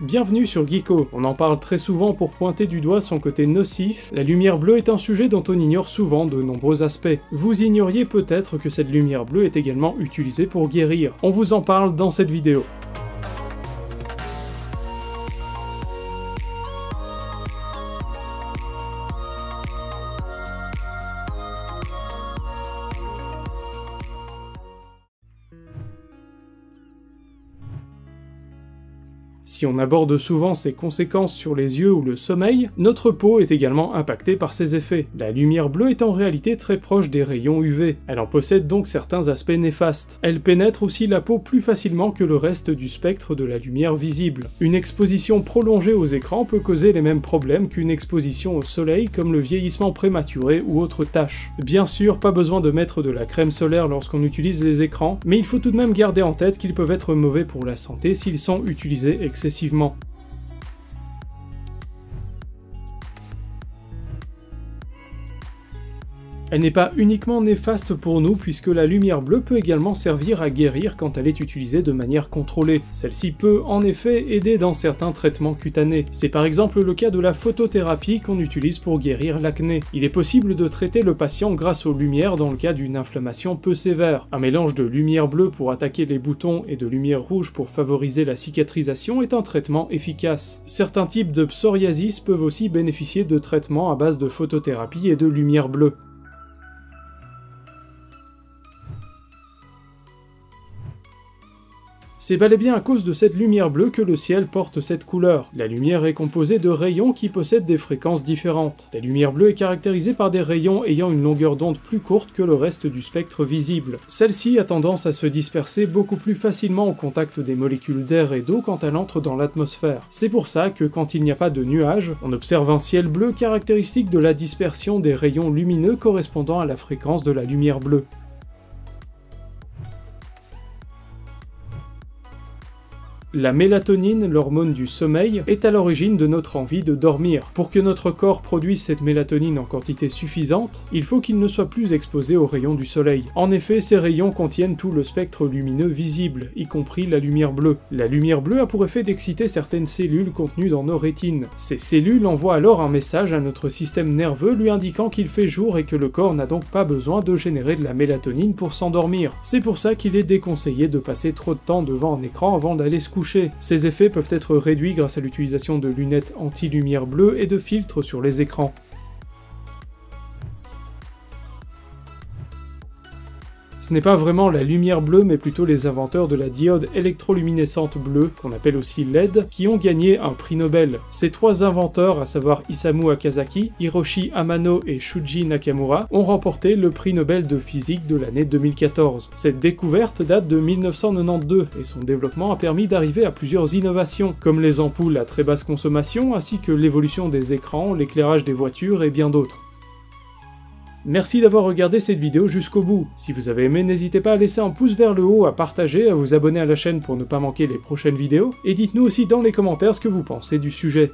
Bienvenue sur Geeko. On en parle très souvent pour pointer du doigt son côté nocif. La lumière bleue est un sujet dont on ignore souvent de nombreux aspects. Vous ignoriez peut-être que cette lumière bleue est également utilisée pour guérir. On vous en parle dans cette vidéo. Si on aborde souvent ses conséquences sur les yeux ou le sommeil, notre peau est également impactée par ces effets. La lumière bleue est en réalité très proche des rayons UV. Elle en possède donc certains aspects néfastes. Elle pénètre aussi la peau plus facilement que le reste du spectre de la lumière visible. Une exposition prolongée aux écrans peut causer les mêmes problèmes qu'une exposition au soleil, comme le vieillissement prématuré ou autres taches. Bien sûr, pas besoin de mettre de la crème solaire lorsqu'on utilise les écrans, mais il faut tout de même garder en tête qu'ils peuvent être mauvais pour la santé s'ils sont utilisés excessivement. Elle n'est pas uniquement néfaste pour nous puisque la lumière bleue peut également servir à guérir quand elle est utilisée de manière contrôlée. Celle-ci peut en effet aider dans certains traitements cutanés. C'est par exemple le cas de la photothérapie qu'on utilise pour guérir l'acné. Il est possible de traiter le patient grâce aux lumières dans le cas d'une inflammation peu sévère. Un mélange de lumière bleue pour attaquer les boutons et de lumière rouge pour favoriser la cicatrisation est un traitement efficace. Certains types de psoriasis peuvent aussi bénéficier de traitements à base de photothérapie et de lumière bleue. C'est bel et bien à cause de cette lumière bleue que le ciel porte cette couleur. La lumière est composée de rayons qui possèdent des fréquences différentes. La lumière bleue est caractérisée par des rayons ayant une longueur d'onde plus courte que le reste du spectre visible. Celle-ci a tendance à se disperser beaucoup plus facilement au contact des molécules d'air et d'eau quand elle entre dans l'atmosphère. C'est pour ça que quand il n'y a pas de nuages, on observe un ciel bleu caractéristique de la dispersion des rayons lumineux correspondant à la fréquence de la lumière bleue. La mélatonine, l'hormone du sommeil, est à l'origine de notre envie de dormir. Pour que notre corps produise cette mélatonine en quantité suffisante, il faut qu'il ne soit plus exposé aux rayons du soleil. En effet, ces rayons contiennent tout le spectre lumineux visible, y compris la lumière bleue. La lumière bleue a pour effet d'exciter certaines cellules contenues dans nos rétines. Ces cellules envoient alors un message à notre système nerveux lui indiquant qu'il fait jour et que le corps n'a donc pas besoin de générer de la mélatonine pour s'endormir. C'est pour ça qu'il est déconseillé de passer trop de temps devant un écran avant d'aller se coucher. Ces effets peuvent être réduits grâce à l'utilisation de lunettes anti-lumière bleue et de filtres sur les écrans. Ce n'est pas vraiment la lumière bleue mais plutôt les inventeurs de la diode électroluminescente bleue, qu'on appelle aussi LED, qui ont gagné un prix Nobel. Ces trois inventeurs, à savoir Isamu Akazaki, Hiroshi Amano et Shuji Nakamura, ont remporté le prix Nobel de physique de l'année 2014. Cette découverte date de 1992 et son développement a permis d'arriver à plusieurs innovations, comme les ampoules à très basse consommation ainsi que l'évolution des écrans, l'éclairage des voitures et bien d'autres. Merci d'avoir regardé cette vidéo jusqu'au bout. Si vous avez aimé, n'hésitez pas à laisser un pouce vers le haut, à partager, à vous abonner à la chaîne pour ne pas manquer les prochaines vidéos, et dites-nous aussi dans les commentaires ce que vous pensez du sujet.